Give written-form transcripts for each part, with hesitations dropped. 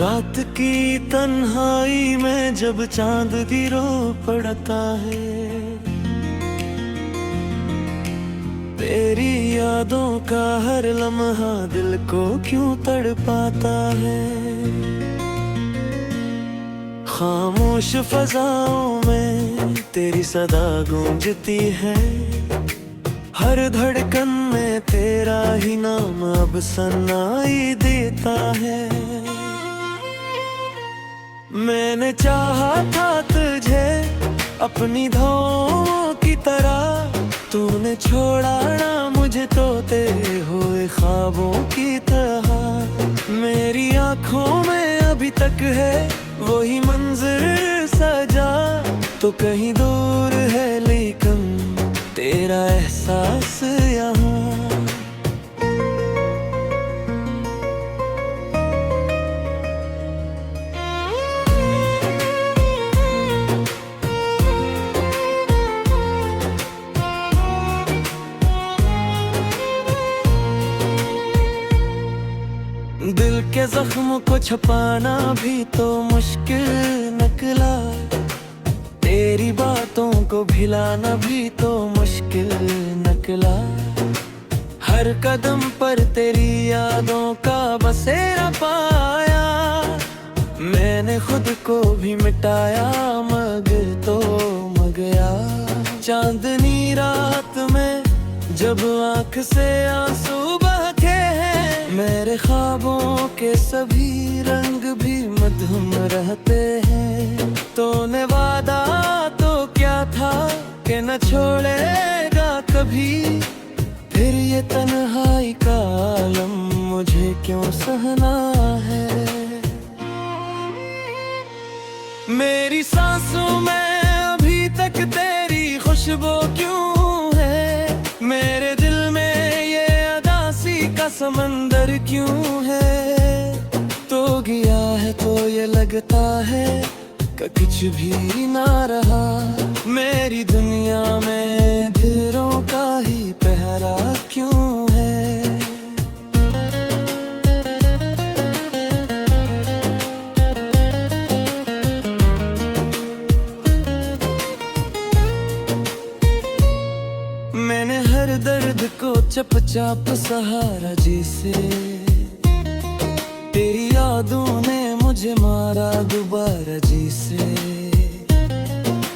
रात की तन्हाई में जब चांद गिरो पड़ता है, तेरी यादों का हर लम्हा दिल को क्यों तड़पाता है। खामोश फजाओं में तेरी सदा गूंजती है, हर धड़कन में तेरा ही नाम अब सुनाई देता है। मैंने चाहा था तुझे अपनी धों की तरह, तूने छोड़ा ना मुझे तो तेरे हुए ख्वाबों की तरह। मेरी आंखों में अभी तक है वही मंजर सजा, तो कहीं दूर है लेकिन तेरा एहसास यहाँ। दिल के जख्म को छुपाना भी तो मुश्किल निकला, तेरी बातों को भिलाना भी तो मुश्किल निकला। हर कदम पर तेरी यादों का बसेरा पाया, मैंने खुद को भी मिटाया मगर तो गया। चांदनी रात में जब आँख से आंसू बहते हैं, मेरे ख्वाबों के सभी रंग भी मधुम रहते हैं। तूने वादा तो क्या था कि न छोड़ेगा कभी, फिर ये तन्हाई का आलम मुझे क्यों सहना है। मेरी सांसों में अभी तक तेरी खुशबू क्यों है, मेरे दिल में ये अदासी का समंदर क्यों है। तो गया है तो ये लगता है कि कुछ भी ना रहा, मेरी दुनिया में अंधेरों का ही पहरा क्यों है। मैंने हर दर्द को चुपचाप सहारा जिसे, तेरी यादों ने मुझे मारा दोबारा जिसे।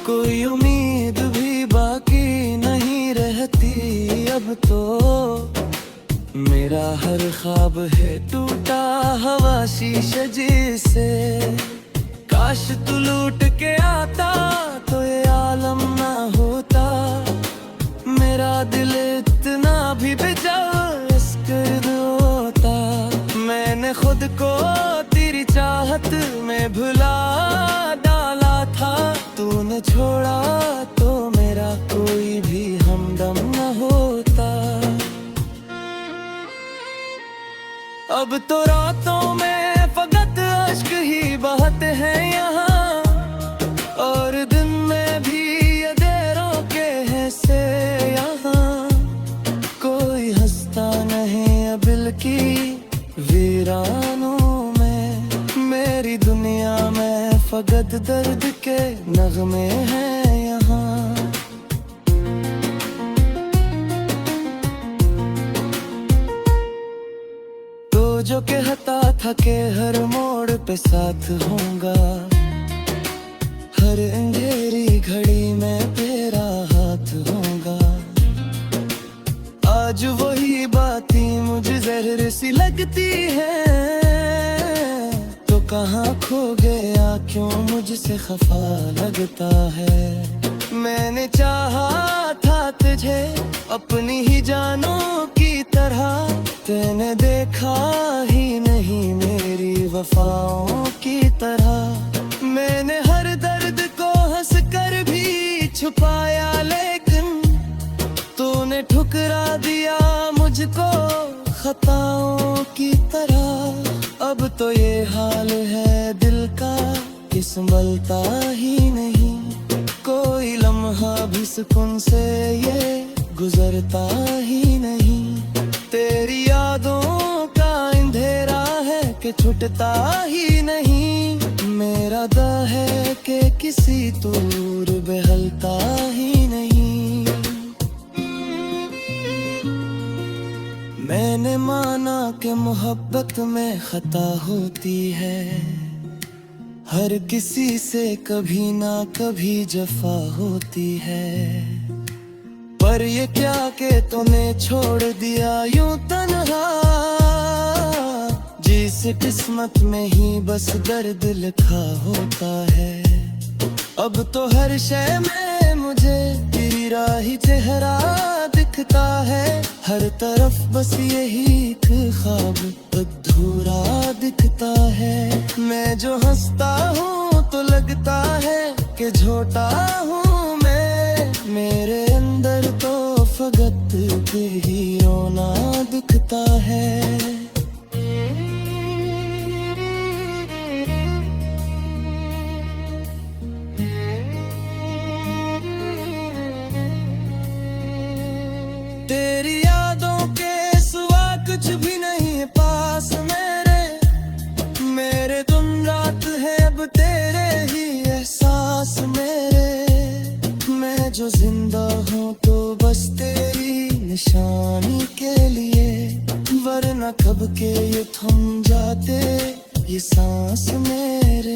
कोई उम्मीद भी बाकी नहीं रहती अब तो, मेरा हर ख्वाब है टूटा हवा शीशे जैसे। काश तू लूट के आता तो ये आलम ना होता, मेरा दिल इतना भी बेजास कर होता। मैंने खुद को तेरी चाहत में भुला डाला था, तूने छोड़ा तो मेरा कोई भी हमदम न होता। अब तो रातों में फकत अश्क ही बहते हैं यहाँ, और दिन में भी अंधेरों के हिस्से यहाँ। कोई हंसता नहीं अबिल की वीरानों में, मेरी दुनिया में फकत दर्द के नगमे हैं यहाँ। तो जो कहता था कि हर मोड़ पे साथ होऊंगा, हर अंधेरी घड़ी में तेरा हाथ होगा। आज वही बातें मुझे जहर सी लगती है, तो कहाँ खो गया क्यों मुझसे खफा लगता है। मैंने चाहा था तुझे अपनी ही जानों की तरह, तूने देखा ही नहीं मेरी वफाओं की तरह। मैंने हर दर्द को हंस कर भी छुपाया, लेकिन तूने ठुकरा दिया मुझको खताओं की तरह। अब तो ये हाल है दिल का कि संभलता ही नहीं, कोई लम्हा भी सुकून से ये गुजरता ही नहीं। तेरी यादों का अंधेरा है कि छूटता ही नहीं। मेरा दा है कि किसी दूर बहलता ही नहीं। मैंने माना कि मोहब्बत में खता होती है, हर किसी से कभी ना कभी जफा होती है। पर ये क्या कि तूने छोड़ दिया यूं तन्हा, जिस किस्मत में ही बस दर्द लिखा होता है। अब तो हर शय में मुझे तेरा ही चेहरा दिखता है, हर तरफ बस यही एक ख्वाब अधूरा दिखता है। मैं जो हंसता हूँ तो लगता है कि झूठा हूँ मैं, मेरे अंदर तो फकत ही रोना दिखता है। तेरी यादों के सिवा कुछ भी नहीं पास मेरे दिन रात है अब तेरे ही एहसास मेरे। मैं जो जिंदा हूँ तो बस तेरी निशानी के लिए, वरना कब के ये थम जाते ये सांस मेरे।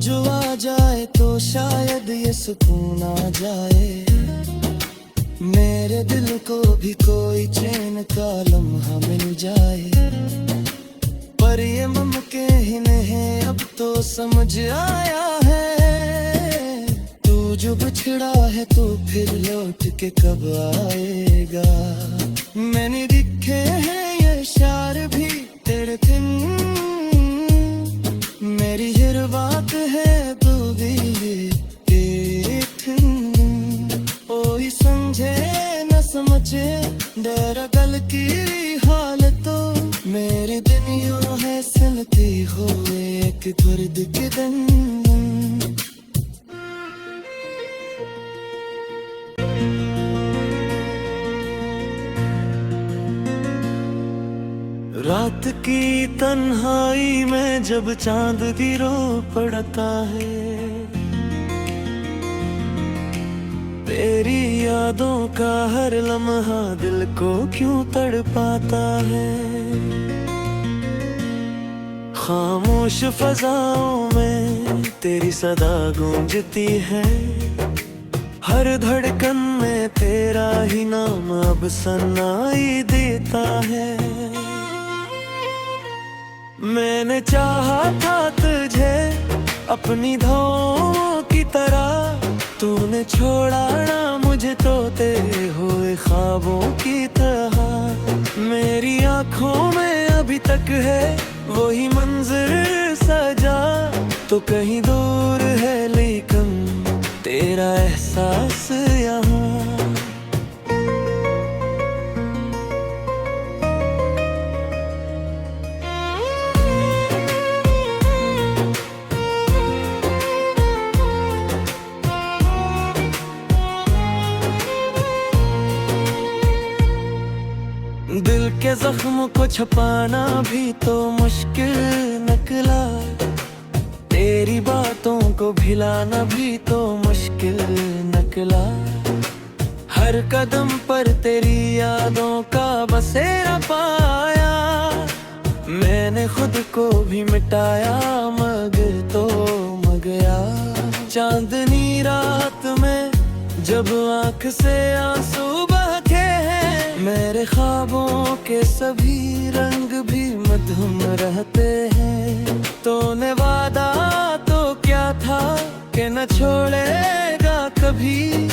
जो आ जाए तो शायद ये सुकून आ जाए, मेरे दिल को भी कोई चैन का लम्हा मिल जाए। पर ये मुमकिन ही नहीं अब तो समझ आया है, तू जो बिछड़ा है तो फिर लौट के कब आएगा। मैंने लिखे हैं ये शार भी तेरे दिन, मेरी हर बात है तू भी एक। कोई समझे न समझे डर गल की हाल तो, मेरे दिन यूं है सुनती हो एक दर्द के दिन। रात की तन्हाई में जब चांद गिरो पड़ता है, तेरी यादों का हर लम्हा दिल को क्यों तड़पाता है। खामोश फजाओं में तेरी सदा गूंजती है, हर धड़कन में तेरा ही नाम अब सुनाई देता है। मैंने चाहा था तुझे अपनी धों की तरह, तूने छोड़ा ना मुझे तो तेरे हुए ख्वाबों की तरह। मेरी आँखों में अभी तक है वही मंजर सजा, तो कहीं दूर है लेकिन तेरा एहसास यहाँ। दिल के जख्म को छुपाना भी तो मुश्किल निकला, तेरी बातों को भिलाना भी तो मुश्किल निकला। हर कदम पर तेरी यादों का बसेरा पाया, मैंने खुद को भी मिटाया मगर तो मगया। चांदनी रात में जब आँख से आंसू बहते हैं, मेरे ख्वाबों के सभी रंग भी मधुम रहते हैं। तूने वादा तो क्या था कि न छोड़ेगा कभी,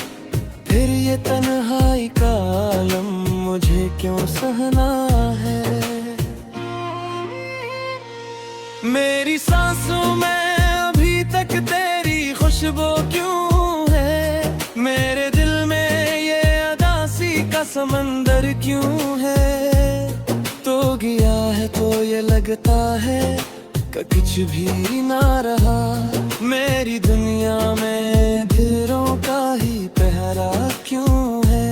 फिर ये तन्हाई का आलम मुझे क्यों सहना है। मेरी सांसों में अभी तक तेरी खुशबू क्यों है, मेरे दिल में ये अदासी का समंदर क्यों है। तो गया है तो ये लगता है का कुछ भी ना रहा। मेरी दुनिया में अंधेरों का ही पहरा क्यों है।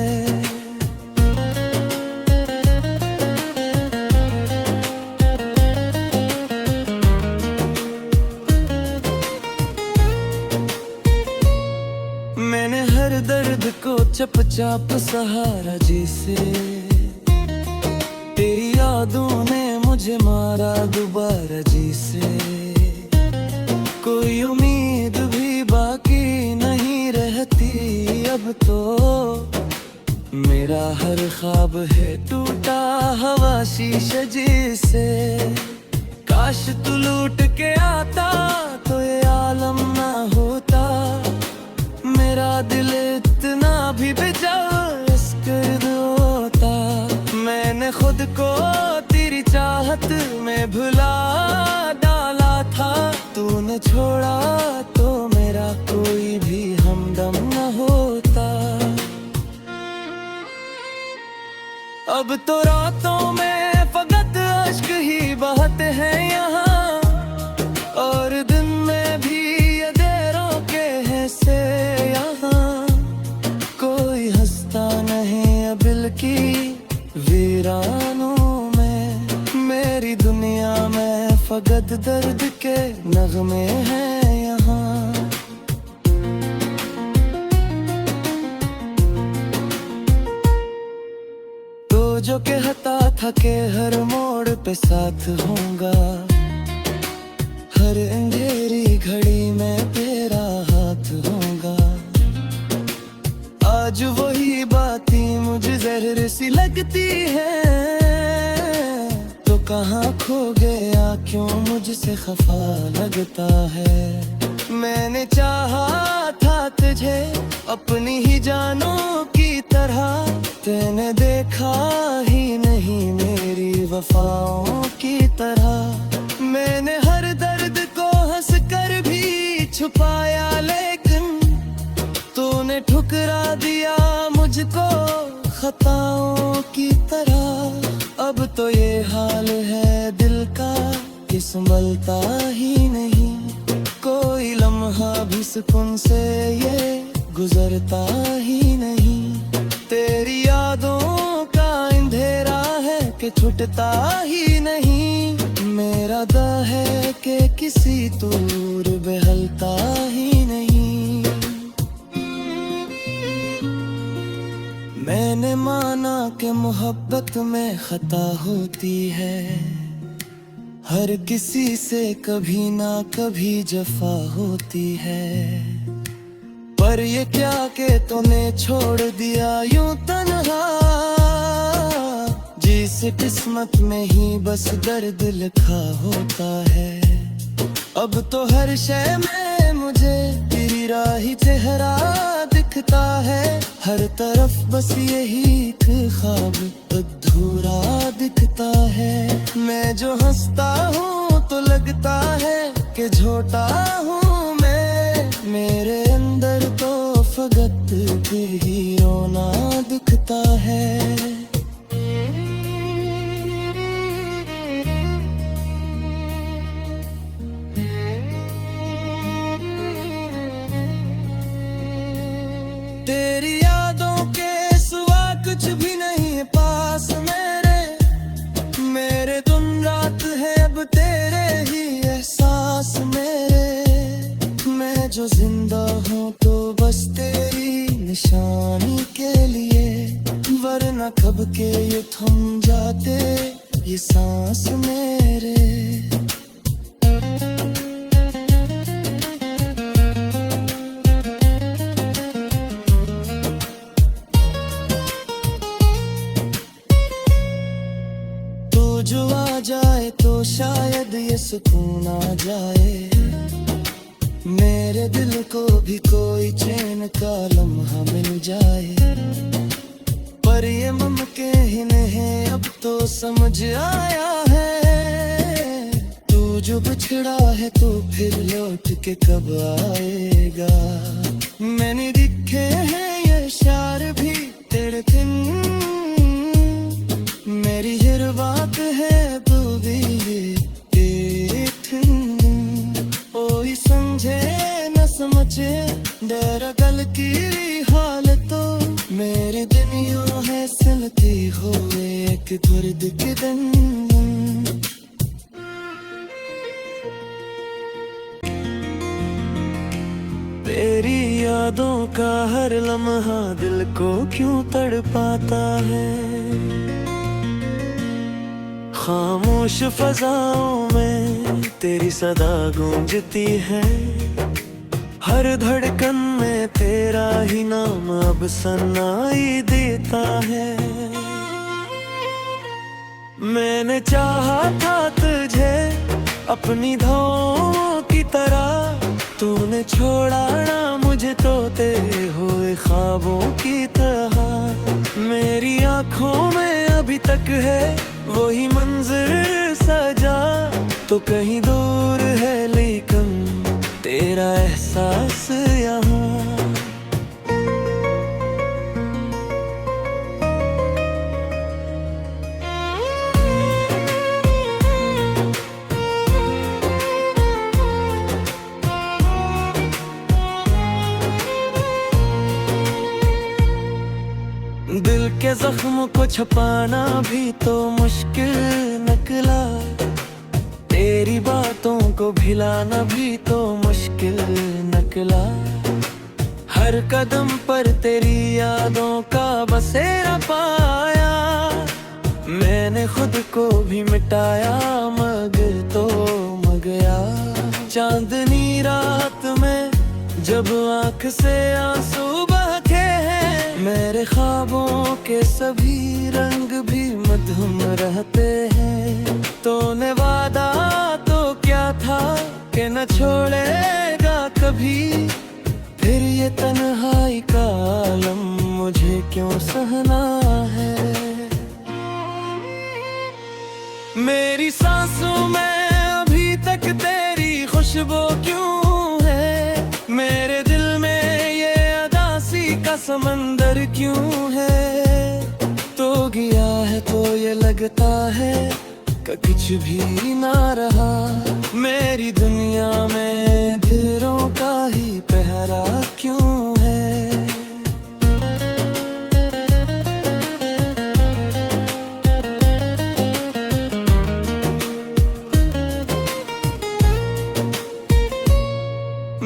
मैंने हर दर्द को चुपचाप सहारा जिसे, तेरी यादों ने मुझे मारा दोबारा जिसे। कोई उम्मीद भी बाकी नहीं रहती अब तो, मेरा हर ख्वाब है टूटा हवा शीशे जैसे। काश तू लूट के आता तो ये आलम ना होता, मेरा दिल इतना भी बेजास कर होता। मैंने खुद को तेरी चाहत में भुला डाला था, तूने छोड़ा तो मेरा कोई भी हमदम न होता। अब तो रातों में फकत अश्क ही बहते हैं यहाँ, और दिन में भी ये देरों के हैं से यहाँ। कोई हंसता नहीं अबिल की वीरानों में, मेरी दुनिया में फकत दर्द के नगमे हैं यहाँ। तो जो कहता था कि हर मोड़ पे साथ होऊंगा, हर अंधेरी घड़ी में तेरा हाथ होगा। आज वही बातें मुझे जहर सी लगती है, तो कहाँ खो गया क्यों मुझसे खफा लगता है। मैंने चाहा था तुझे अपनी ही जानों की तरह, तूने देखा ही नहीं मेरी वफाओं की तरह। मैंने हर दर्द को हंस कर भी छुपाया, लेकिन तूने ठुकरा दिया मुझको खताओं की तरह। अब तो ये हाल है दिल का कि संभलता ही नहीं, कोई लम्हा भी सुकून से ये गुजरता ही नहीं। तेरी यादों का अंधेरा है कि छुटता ही नहीं, मेरा दा है कि किसी दूर बहलता ही नहीं। मैंने माना कि मोहब्बत में खता होती है, हर किसी से कभी ना कभी जफा होती है। पर ये क्या कि तूने छोड़ दिया यूं तन्हा, जिस किस्मत में ही बस दर्द लिखा होता है। अब तो हर शय में मुझे तेरी राही चेहरा दिखता है, हर तरफ बस यही ख्वाब अधूरा दिखता है। मैं जो हंसता हूँ तो लगता है कि झूठा हूँ मैं, मेरे अंदर तो फकत ही रोना दिखता है। तेरी यादों के सिवा कुछ भी नहीं पास मेरे दिन रात है अब तेरे ही एहसास मेरे। मैं जो जिंदा हूँ तो बस तेरी निशानी के लिए, वरना कब के ये थम जाते ये सांस मेरे। जो आ जाए तो शायद ये सुकून आ जाए, मेरे दिल को भी कोई चैन का लम्हा मिल जाए। पर ये मुमकिन ही नहीं अब तो समझ आया है, तू जो बिछड़ा है तो फिर लौट के कब आएगा। मैंने लिखे हैं ये शार भी तेरे दिन, मेरी हर बात है तू भी ये दर्द के दिन। तेरी यादों का हर लम्हा दिल को क्यों तड़पाता है। खामोश फजाओं में तेरी सदा गूंजती है। हर धड़कन में तेरा ही नाम अब सुनाई देता है। मैंने चाहा था तुझे अपनी धौं की तरह, तूने छोड़ा ना मुझे तोते हुए ख्वाबों की तरह। मेरी आँखों में अभी तक है वही मंजर सजा, तो कहीं दूर है लेकिन तेरा एहसास यहाँ। दिल के जख्म को छुपाना भी तो मुश्किल निकला, तेरी बातों को भिलाना भी तो मुश्किल निकला। हर कदम पर तेरी यादों का बसेरा पाया, मैंने खुद को भी मिटाया मगर तो मर गया। चांदनी रात में जब आँख से आंसू बहते हैं, मेरे ख्वाबों के सभी रंग भी मधुम रहते हैं। तूने वादा तो क्या था कि न छोड़ेगा कभी, फिर ये तन्हाई का आलम मुझे क्यों सहना है। मेरी सांसों में अभी तक तेरी खुशबू क्यों है, मेरे दिल में ये अदासी का समंदर क्यों है। तो गया है तो ये लगता है कि कुछ भी ना रहा, मेरी दुनिया में दिलों का ही पहरा क्यों है।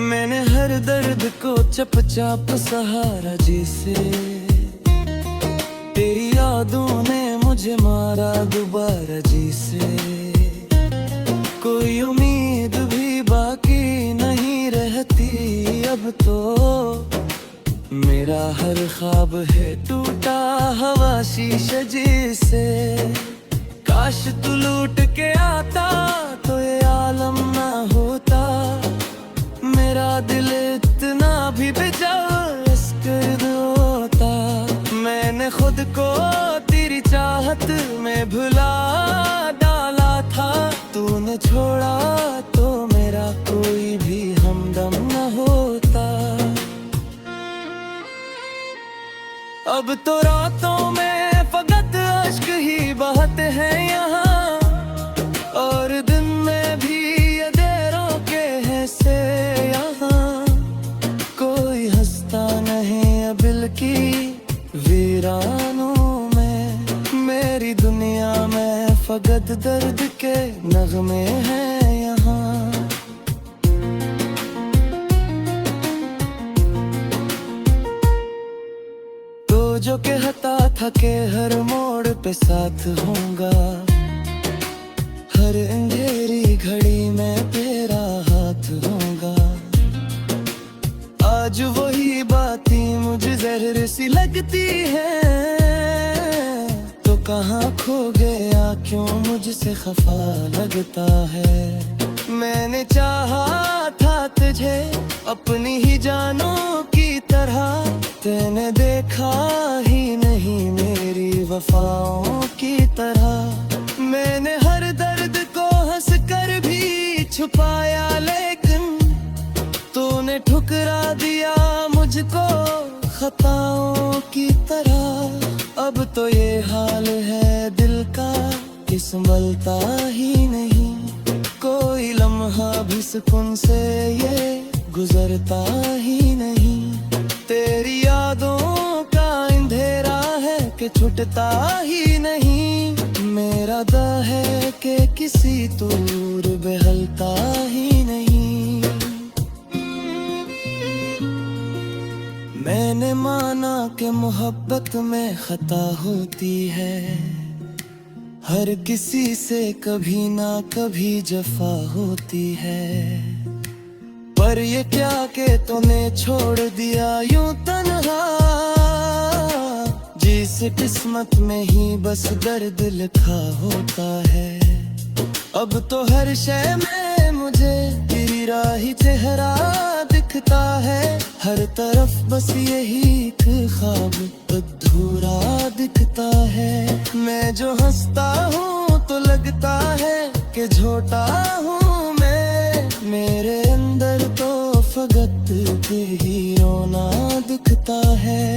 मैंने हर दर्द को चुपचाप सहारा जिसे, तेरी यादों ने मुझे मारा दोबारा जिसे। कोई उम्मीद भी बाकी नहीं रहती अब तो, मेरा हर ख्वाब है टूटा हवा शीशे जैसे। काश तू लूट के आता तो ये आलम ना होता, मेरा दिल इतना भी बेजास्कर होता। मैंने खुद को तेरी चाहत में भुला डाला था, तूने छोड़ा तो मेरा कोई भी हमदम न होता। अब तो रातों में फकत अश्क ही बहते हैं यहाँ, और दिन में भी ये देरों के हैं से यहाँ। कोई हंसता नहीं अबिल की वीरानों में, मेरी दुनिया में फकत दर्द के नगमे हैं यहाँ। तो जो कहता था कि हर मोड़ पे साथ होऊंगा, हर अंधेरी घड़ी में तेरा हाथ होगा। आज वही बातें मुझे जहर सी लगती है, तो कहाँ खो गया क्यों मुझसे खफा लगता है। मैंने चाहा था तुझे अपनी ही जानों की तरह, तूने देखा ही नहीं मेरी वफाओं की तरह। मैंने हर दर्द को हंस कर भी छुपाया, लेकिन तूने ठुकरा दिया मुझको खताओं की तरह। अब तो ये हाल है दिल का कि संभलता ही नहीं, कोई लम्हा भी सुकून से ये गुजरता ही नहीं। तेरी यादों का अंधेरा है कि छुटता ही नहीं। मेरा दा है कि किसी दूर बहलता ही नहीं। मैंने माना कि मोहब्बत में खता होती है, हर किसी से कभी ना कभी जफा होती है। पर ये क्या कि तूने छोड़ दिया यूं तन्हा, जिस किस्मत में ही बस दर्द लिखा होता है। अब तो हर शय में मुझे तेरा ही चेहरा दिखता है, हर तरफ बस यही एक ख्वाब अधूरा दिखता है। मैं जो हंसता हूँ तो लगता है कि झूठा हूँ मैं, मेरे अंदर तो फकत ही रोना दिखता है।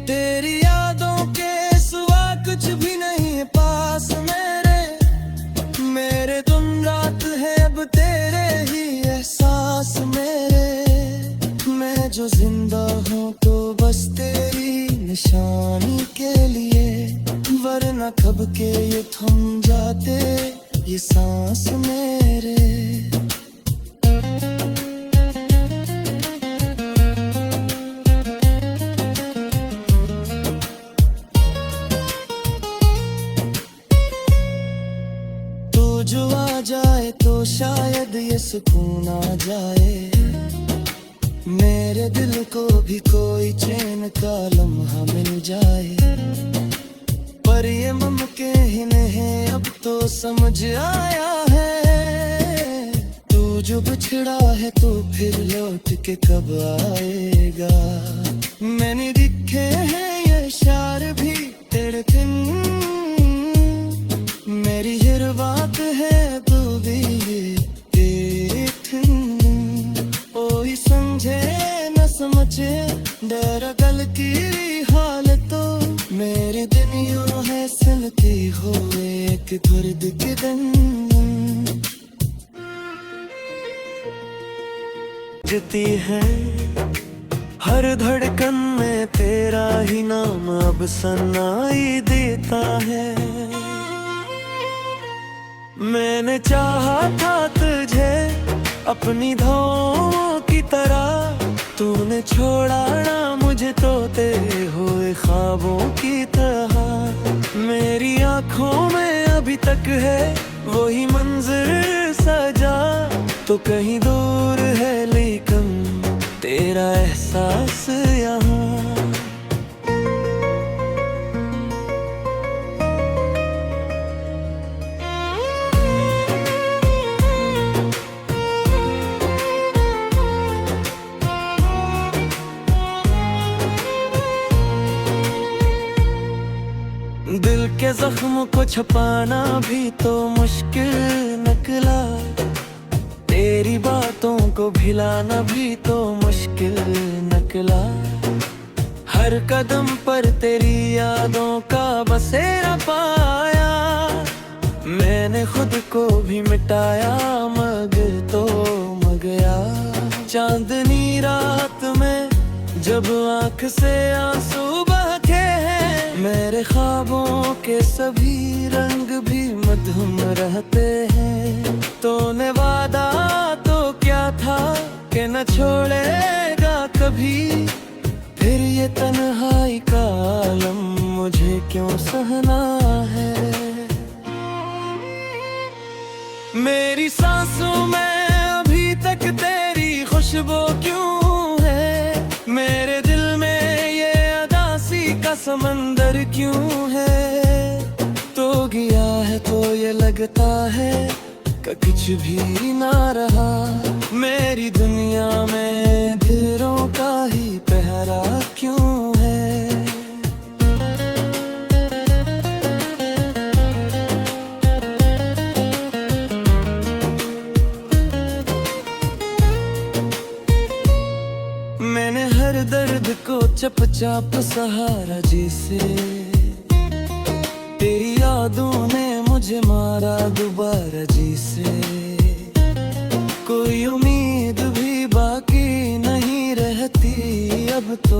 तेरी यादों के सिवा कुछ भी नहीं पास मेरे तुम रात है अब तेरे ही एहसास मेरे। मैं जो जिंदा हूँ तो बस तेरी निशानी के लिए, वरना कब के ये थम जाते ये सांस मेरे। जो आ जाए तो शायद ये सुकून आ जाए, मेरे दिल को भी कोई चैन का लम्हा मिल जाए। पर ये मुमकिन ही नहीं अब तो समझ आया है, तू जो बिछड़ा है तो फिर लौट के कब आएगा। मैंने दिखे हैं ये इशारे भी तेरे दिन, मेरी हर बात है तू भी ओ ही समझे न समझे डर गल की हाल तो, मेरे दिन यूं है सिलती हो एक दर्द के दिन। जती है हर धड़कन में तेरा ही नाम अब सुनाई देता है। मैंने चाहा था तुझे अपनी धों की तरह, तूने छोड़ा ना मुझे तो तेरे हुए ख्वाबों की तरह। मेरी आंखों में अभी तक है वही मंजर सजा, तो कहीं दूर है लेकिन तेरा एहसास यहाँ। दिल के जख्म को छुपाना भी तो मुश्किल निकला, तेरी बातों को भिलाना भी तो मुश्किल निकला। हर कदम पर तेरी यादों का बसेरा पाया, मैंने खुद को भी मिटाया मगर तो गया। चांदनी रात में जब आंख से आंसू बहते हैं, मेरे ख्वाबों के सभी रंग भी मधुम रहते हैं। तूने वादा तो क्या था कि न छोड़ेगा कभी, फिर ये तन्हाई का आलम मुझे क्यों सहना है। मेरी सांसों में अभी तक तेरी खुशबू क्यों है, मेरे दिल में ये अदासी का समंदर क्यों है। तो गया है तो ये लगता है कि कुछ भी ना रहा, मेरी दुनिया में दिलों का ही पहरा क्यों है। मैंने हर दर्द को चुपचाप सहारा जिसे, तेरी यादों ने मुझे मारा दोबारा जिसे। कोई उम्मीद भी बाकी नहीं रहती अब तो।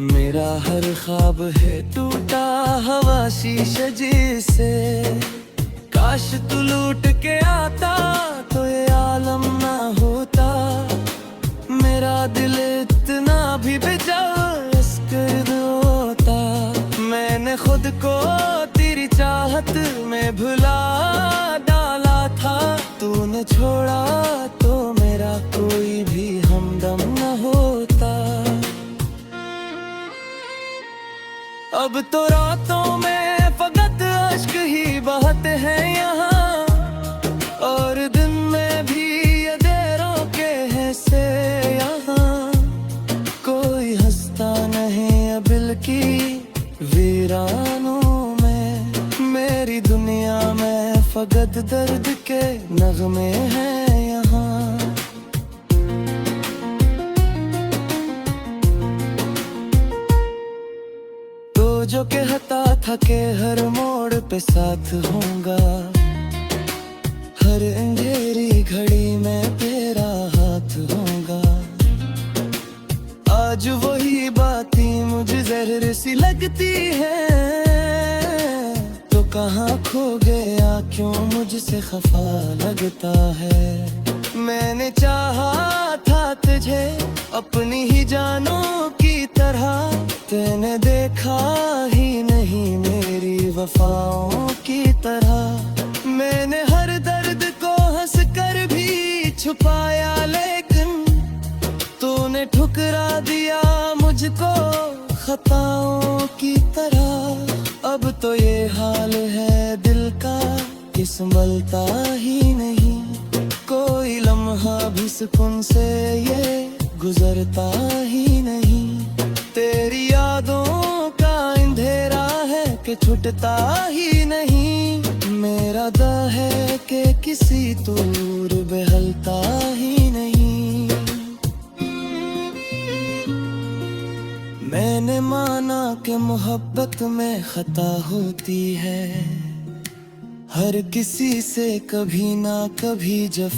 मेरा हर ख्वाब है टूटा हवा शीशे जैसे। काश तू लूट के आता तो ये आलम ना होता। मेरा दिल इतना भी बेजास्कर होता। मैंने खुद को तेरी चाहत में भुला डाला था। तूने छोड़ा तो मेरा कोई भी हमदम न होता। अब तो रातों में फकत अश्क ही बहते हैं यहाँ, और दिन में भी अंधेरों के हिस्से यहाँ। कोई हंसता नहीं अबिल की वीरानों में। मेरी दुनिया में फकत दर्द के नगमे हैं यहाँ। जो कहता था कि हर मोड़ पे साथ होऊंगा, हर अंधेरी घड़ी में तेरा हाथ होऊंगा। आज वही बातें मुझे जहर सी लगती है। तो कहाँ खो गया, क्यों मुझसे खफा लगता है। मैंने चाहा था तुझे अपनी ही जानों की तरह। तूने देखा ही नहीं मेरी वफाओं की तरह। मैंने हर दर्द को हंस कर भी छुपाया, लेकिन तूने ठुकरा दिया मुझको खताओं की तरह। अब तो ये हाल है दिल का कि संभलता ही नहीं। कोई लम्हा भी सुकून से ये गुजरता ही नहीं। तेरी यादों का अंधेरा है कि छुटता ही नहीं। मेरा दा है कि किसी दूर बहलता ही नहीं। मैंने माना कि मोहब्बत में खता होती है। हर किसी से कभी ना कभी जब